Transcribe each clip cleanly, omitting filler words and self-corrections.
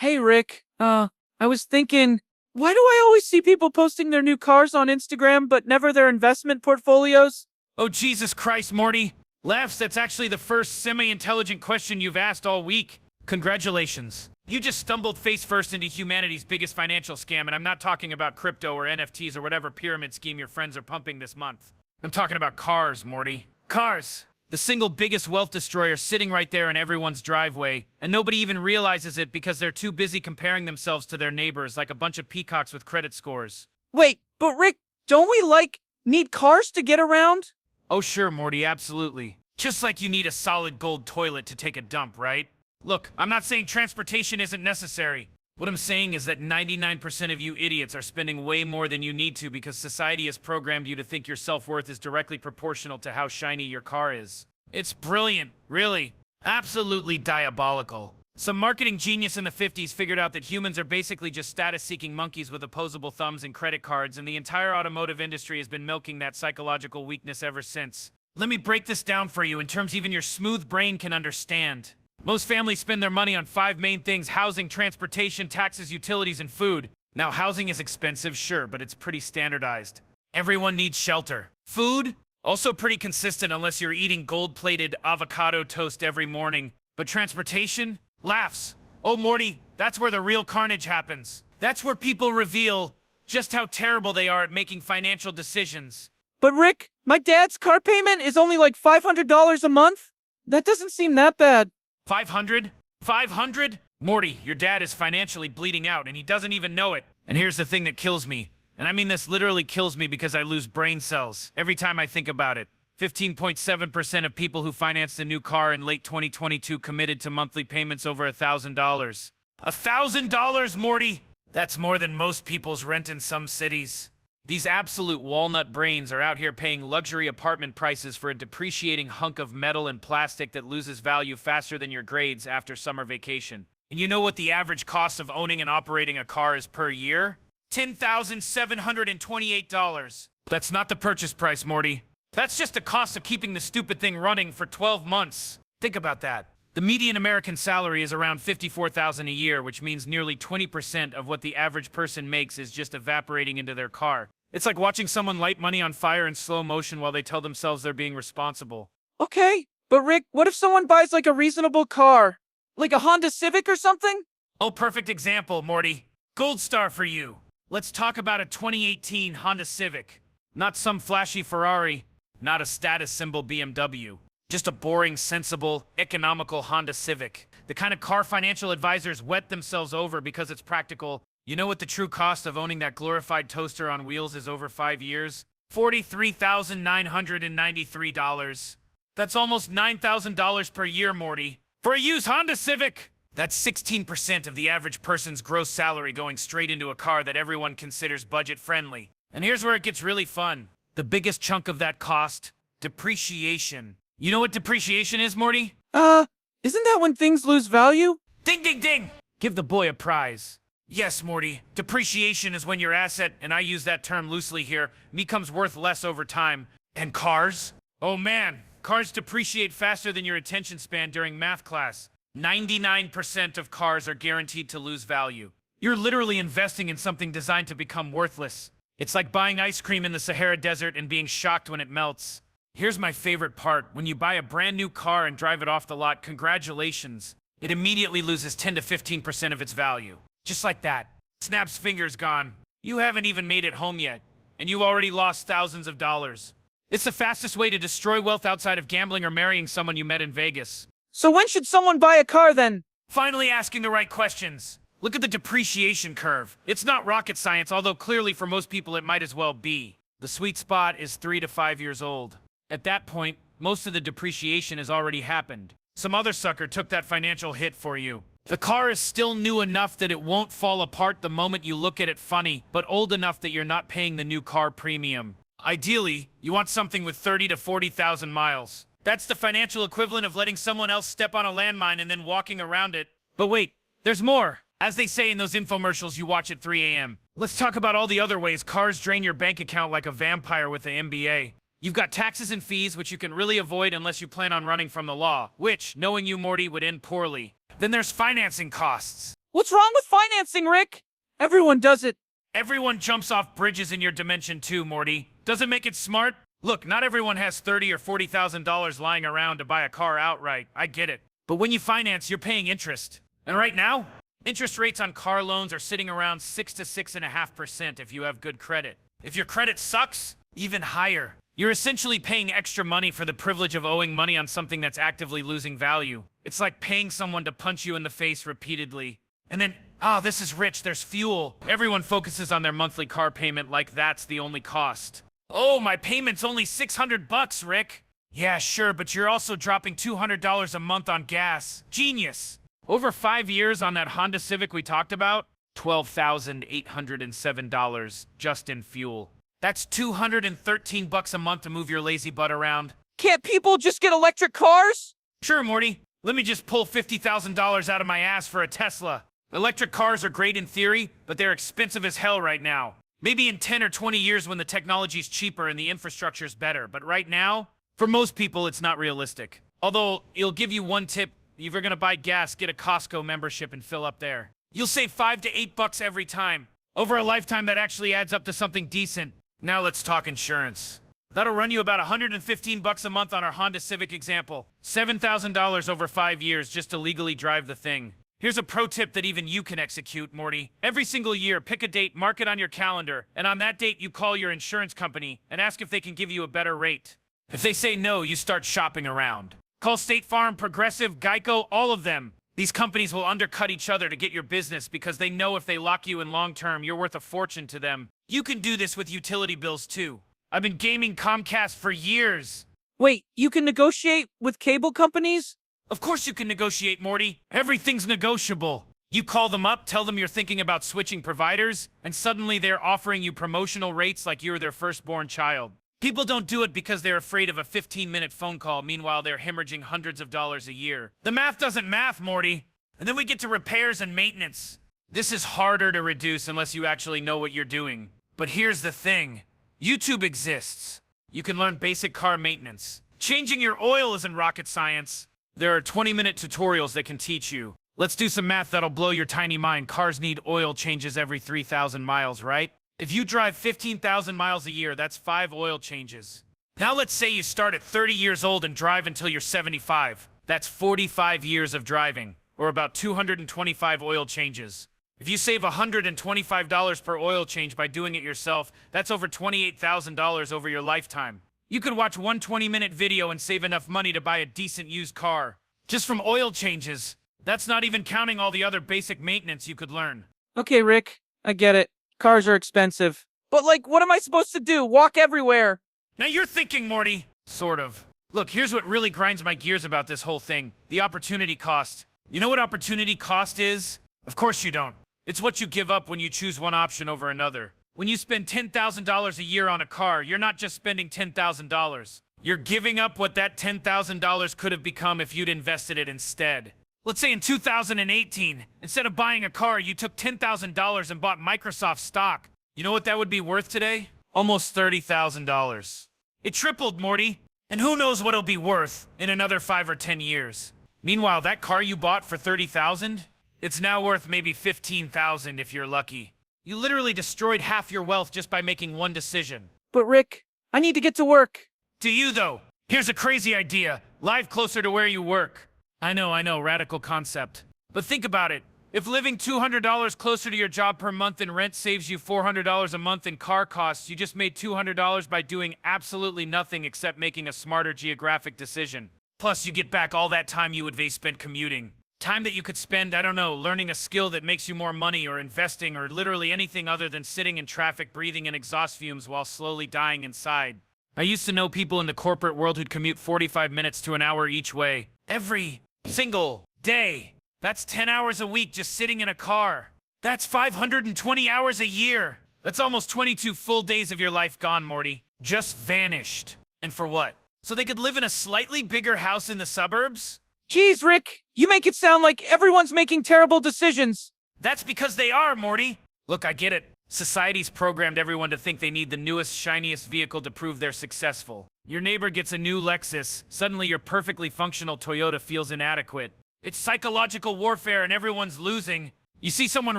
Hey Rick, I was thinking, why do I always see people posting their new cars on Instagram but never their investment portfolios? Oh, Jesus Christ, Morty. Laughs, that's actually the first semi-intelligent question you've asked all week. Congratulations. You just stumbled face first into humanity's biggest financial scam, and I'm not talking about crypto or NFTs or whatever pyramid scheme your friends are pumping this month. I'm talking about cars, Morty. Cars. The single biggest wealth destroyer sitting right there in everyone's driveway, and nobody even realizes it because they're too busy comparing themselves to their neighbors like a bunch of peacocks with credit scores. Wait, but Rick, don't we need cars to get around? Oh sure, Morty, absolutely. Just like you need a solid gold toilet to take a dump, right? Look, I'm not saying transportation isn't necessary. What I'm saying is that 99% of you idiots are spending way more than you need to because society has programmed you to think your self-worth is directly proportional to how shiny your car is. It's brilliant, really. Absolutely diabolical. Some marketing genius in the 50s figured out that humans are basically just status-seeking monkeys with opposable thumbs and credit cards, and the entire automotive industry has been milking that psychological weakness ever since. Let me break this down for you in terms even your smooth brain can understand. Most families spend their money on 5 main things: housing, transportation, taxes, utilities, and food. Now, housing is expensive, sure, but it's pretty standardized. Everyone needs shelter. Food? Also pretty consistent unless you're eating gold-plated avocado toast every morning. But transportation? Laughs. Oh, Morty, that's where the real carnage happens. That's where people reveal just how terrible they are at making financial decisions. But Rick, my dad's car payment is only like $500 a month? That doesn't seem that bad. 500? 500? Morty, your dad is financially bleeding out and he doesn't even know it. And here's the thing that kills me. And I mean this literally kills me because I lose brain cells every time I think about it. 15.7% of people who financed a new car in late 2022 committed to monthly payments over $1,000. $1,000, Morty! That's more than most people's rent in some cities. These absolute walnut brains are out here paying luxury apartment prices for a depreciating hunk of metal and plastic that loses value faster than your grades after summer vacation. And you know what the average cost of owning and operating a car is per year? $10,728. That's not the purchase price, Morty. That's just the cost of keeping the stupid thing running for 12 months. Think about that. The median American salary is around $54,000 a year, which means nearly 20% of what the average person makes is just evaporating into their car. It's like watching someone light money on fire in slow motion while they tell themselves they're being responsible. Okay, but Rick, what if someone buys like a reasonable car? Like a Honda Civic or something? Oh, perfect example, Morty. Gold star for you. Let's talk about a 2018 Honda Civic. Not some flashy Ferrari, not a status symbol BMW. Just a boring, sensible, economical Honda Civic. The kind of car financial advisors wet themselves over because it's practical. You know what the true cost of owning that glorified toaster on wheels is over 5 years? $43,993. That's almost $9,000 per year, Morty. For a used Honda Civic! That's 16% of the average person's gross salary going straight into a car that everyone considers budget-friendly. And here's where it gets really fun. The biggest chunk of that cost: depreciation. You know what depreciation is, Morty? Isn't that when things lose value? Ding, ding, ding! Give the boy a prize. Yes, Morty. Depreciation is when your asset, and I use that term loosely here, becomes worth less over time. And cars? Oh man, cars depreciate faster than your attention span during math class. 99% of cars are guaranteed to lose value. You're literally investing in something designed to become worthless. It's like buying ice cream in the Sahara Desert and being shocked when it melts. Here's my favorite part. When you buy a brand new car and drive it off the lot, congratulations. It immediately loses 10 to 15% of its value. Just like that. Snap's fingers gone. You haven't even made it home yet, and you already lost thousands of dollars. It's the fastest way to destroy wealth outside of gambling or marrying someone you met in Vegas. So when should someone buy a car then? Finally asking the right questions. Look at the depreciation curve. It's not rocket science, although clearly for most people it might as well be. The sweet spot is 3 to 5 years old. At that point, most of the depreciation has already happened. Some other sucker took that financial hit for you. The car is still new enough that it won't fall apart the moment you look at it funny, but old enough that you're not paying the new car premium. Ideally, you want something with 30 to 40,000 miles. That's the financial equivalent of letting someone else step on a landmine and then walking around it. But wait, there's more. As they say in those infomercials you watch at 3 a.m. Let's talk about all the other ways cars drain your bank account like a vampire with the MBA. You've got taxes and fees, which you can really avoid unless you plan on running from the law, which, knowing you, Morty, would end poorly. Then there's financing costs. What's wrong with financing, Rick? Everyone does it. Everyone jumps off bridges in your dimension too, Morty. Doesn't make it smart? Look, not everyone has $30,000 or $40,000 lying around to buy a car outright. I get it. But when you finance, you're paying interest. And right now, interest rates on car loans are sitting around 6 to 6.5% if you have good credit. If your credit sucks, even higher. You're essentially paying extra money for the privilege of owing money on something that's actively losing value. It's like paying someone to punch you in the face repeatedly. And then, this is rich, there's fuel. Everyone focuses on their monthly car payment like that's the only cost. Oh, my payment's only $600, Rick. Yeah, sure, but you're also dropping $200 a month on gas. Genius. Over 5 years on that Honda Civic we talked about, $12,807 just in fuel. That's $213 a month to move your lazy butt around. Can't people just get electric cars? Sure, Morty. Let me just pull $50,000 out of my ass for a Tesla. Electric cars are great in theory, but they're expensive as hell right now. Maybe in 10 or 20 years when the technology's cheaper and the infrastructure's better, but right now, for most people, it's not realistic. Although, it'll give you one tip. If you're gonna buy gas, get a Costco membership and fill up there. You'll save $5 to $8 every time. Over a lifetime, that actually adds up to something decent. Now let's talk insurance. That'll run you about $115 a month on our Honda Civic example. $7,000 over 5 years just to legally drive the thing. Here's a pro tip that even you can execute, Morty. Every single year, pick a date, mark it on your calendar, and on that date, you call your insurance company and ask if they can give you a better rate. If they say no, you start shopping around. Call State Farm, Progressive, Geico, all of them. These companies will undercut each other to get your business because they know if they lock you in long term, you're worth a fortune to them. You can do this with utility bills too. I've been gaming Comcast for years. Wait, you can negotiate with cable companies? Of course you can negotiate, Morty. Everything's negotiable. You call them up, tell them you're thinking about switching providers, and suddenly they're offering you promotional rates like you're their firstborn child. People don't do it because they're afraid of a 15-minute phone call, meanwhile they're hemorrhaging hundreds of dollars a year. The math doesn't math, Morty. And then we get to repairs and maintenance. This is harder to reduce unless you actually know what you're doing. But here's the thing. YouTube exists. You can learn basic car maintenance. Changing your oil isn't rocket science. There are 20-minute tutorials that can teach you. Let's do some math that'll blow your tiny mind. Cars need oil changes every 3,000 miles, right? If you drive 15,000 miles a year, that's 5 oil changes. Now let's say you start at 30 years old and drive until you're 75. That's 45 years of driving, or about 225 oil changes. If you save $125 per oil change by doing it yourself, that's over $28,000 over your lifetime. You could watch one 20-minute video and save enough money to buy a decent used car. Just from oil changes. That's not even counting all the other basic maintenance you could learn. Okay, Rick, I get it. Cars are expensive. But what am I supposed to do? Walk everywhere? Now you're thinking, Morty. Sort of. Look, here's what really grinds my gears about this whole thing. The opportunity cost. You know what opportunity cost is? Of course you don't. It's what you give up when you choose one option over another. When you spend $10,000 a year on a car, you're not just spending $10,000. You're giving up what that $10,000 could have become if you'd invested it instead. Let's say in 2018, instead of buying a car, you took $10,000 and bought Microsoft stock. You know what that would be worth today? Almost $30,000. It tripled, Morty. And who knows what it'll be worth in another 5 or 10 years. Meanwhile, that car you bought for $30,000, it's now worth maybe $15,000 if you're lucky. You literally destroyed half your wealth just by making one decision. But Rick, I need to get to work. Do you though? Here's a crazy idea. Live closer to where you work. I know, radical concept. But think about it. If living $200 closer to your job per month in rent saves you $400 a month in car costs, you just made $200 by doing absolutely nothing except making a smarter geographic decision. Plus, you get back all that time you would have spent commuting. Time that you could spend, I don't know, learning a skill that makes you more money or investing or literally anything other than sitting in traffic breathing in exhaust fumes while slowly dying inside. I used to know people in the corporate world who'd commute 45 minutes to an hour each way. Every single day. That's 10 hours a week just sitting in a car. That's 520 hours a year. That's almost 22 full days of your life gone, Morty. Just vanished. And for what? So they could live in a slightly bigger house in the suburbs? Jeez, Rick, you make it sound like everyone's making terrible decisions. That's because they are, Morty. Look, I get it. Society's programmed everyone to think they need the newest, shiniest vehicle to prove they're successful. Your neighbor gets a new Lexus, suddenly your perfectly functional Toyota feels inadequate. It's psychological warfare and everyone's losing. You see someone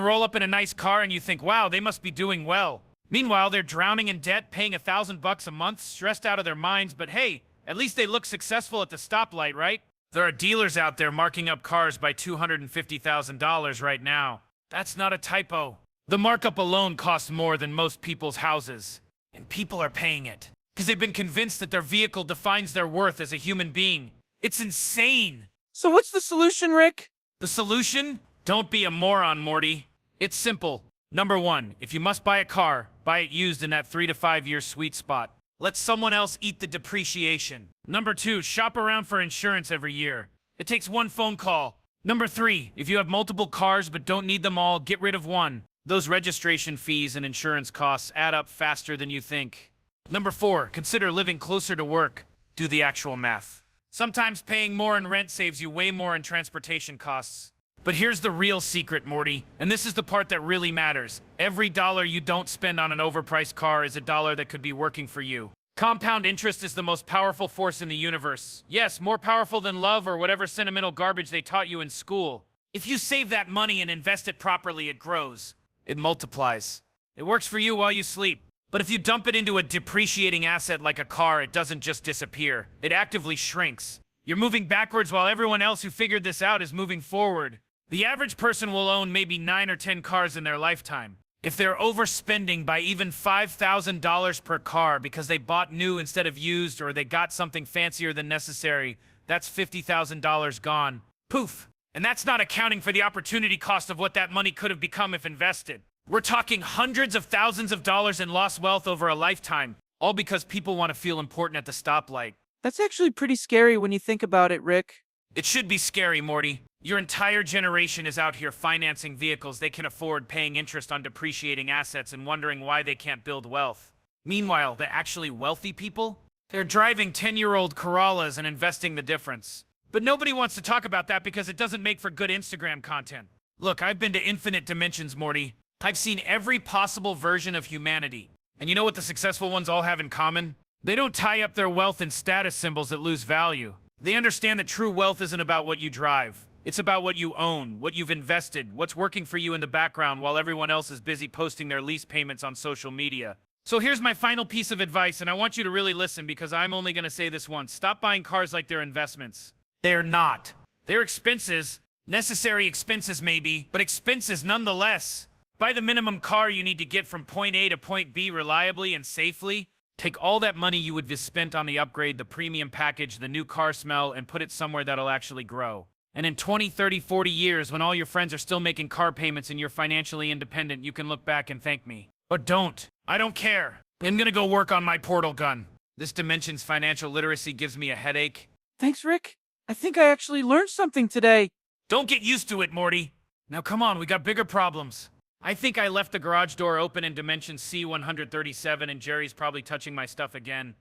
roll up in a nice car and you think, wow, they must be doing well. Meanwhile, they're drowning in debt, paying $1,000 a month, stressed out of their minds, but hey, at least they look successful at the stoplight, right? There are dealers out there marking up cars by $250,000 right now. That's not a typo. The markup alone costs more than most people's houses. And people are paying it. Because they've been convinced that their vehicle defines their worth as a human being. It's insane. So what's the solution, Rick? The solution? Don't be a moron, Morty. It's simple. Number one, if you must buy a car, buy it used in that 3 to 5 year sweet spot. Let someone else eat the depreciation. Number two, shop around for insurance every year. It takes one phone call. Number three, if you have multiple cars but don't need them all, get rid of one. Those registration fees and insurance costs add up faster than you think. Number four, consider living closer to work. Do the actual math. Sometimes paying more in rent saves you way more in transportation costs. But here's the real secret, Morty, and this is the part that really matters. Every dollar you don't spend on an overpriced car is a dollar that could be working for you. Compound interest is the most powerful force in the universe. Yes, more powerful than love or whatever sentimental garbage they taught you in school. If you save that money and invest it properly, it grows. It multiplies. It works for you while you sleep. But if you dump it into a depreciating asset like a car, it doesn't just disappear. It actively shrinks. You're moving backwards while everyone else who figured this out is moving forward. The average person will own maybe 9 or 10 cars in their lifetime. If they're overspending by even $5,000 per car because they bought new instead of used or they got something fancier than necessary, that's $50,000 gone. Poof. And that's not accounting for the opportunity cost of what that money could have become if invested. We're talking hundreds of thousands of dollars in lost wealth over a lifetime, all because people want to feel important at the stoplight. That's actually pretty scary when you think about it, Rick. It should be scary, Morty. Your entire generation is out here financing vehicles they can afford, paying interest on depreciating assets and wondering why they can't build wealth. Meanwhile, the actually wealthy people? They're driving 10-year-old Corollas and investing the difference. But nobody wants to talk about that because it doesn't make for good Instagram content. Look, I've been to infinite dimensions, Morty. I've seen every possible version of humanity. And you know what the successful ones all have in common? They don't tie up their wealth in status symbols that lose value. They understand that true wealth isn't about what you drive. It's about what you own, what you've invested, what's working for you in the background while everyone else is busy posting their lease payments on social media. So here's my final piece of advice, and I want you to really listen because I'm only going to say this once. Stop buying cars like they're investments. They're not. They're expenses. Necessary expenses maybe, but expenses nonetheless. Buy the minimum car you need to get from point A to point B reliably and safely. Take all that money you would have spent on the upgrade, the premium package, the new car smell, and put it somewhere that'll actually grow. And in 20, 30, 40 years, when all your friends are still making car payments and you're financially independent, you can look back and thank me. Or don't. I don't care. I'm gonna go work on my portal gun. This dimension's financial literacy gives me a headache. Thanks, Rick. I think I actually learned something today. Don't get used to it, Morty. Now come on, we got bigger problems. I think I left the garage door open in dimension C137 and Jerry's probably touching my stuff again.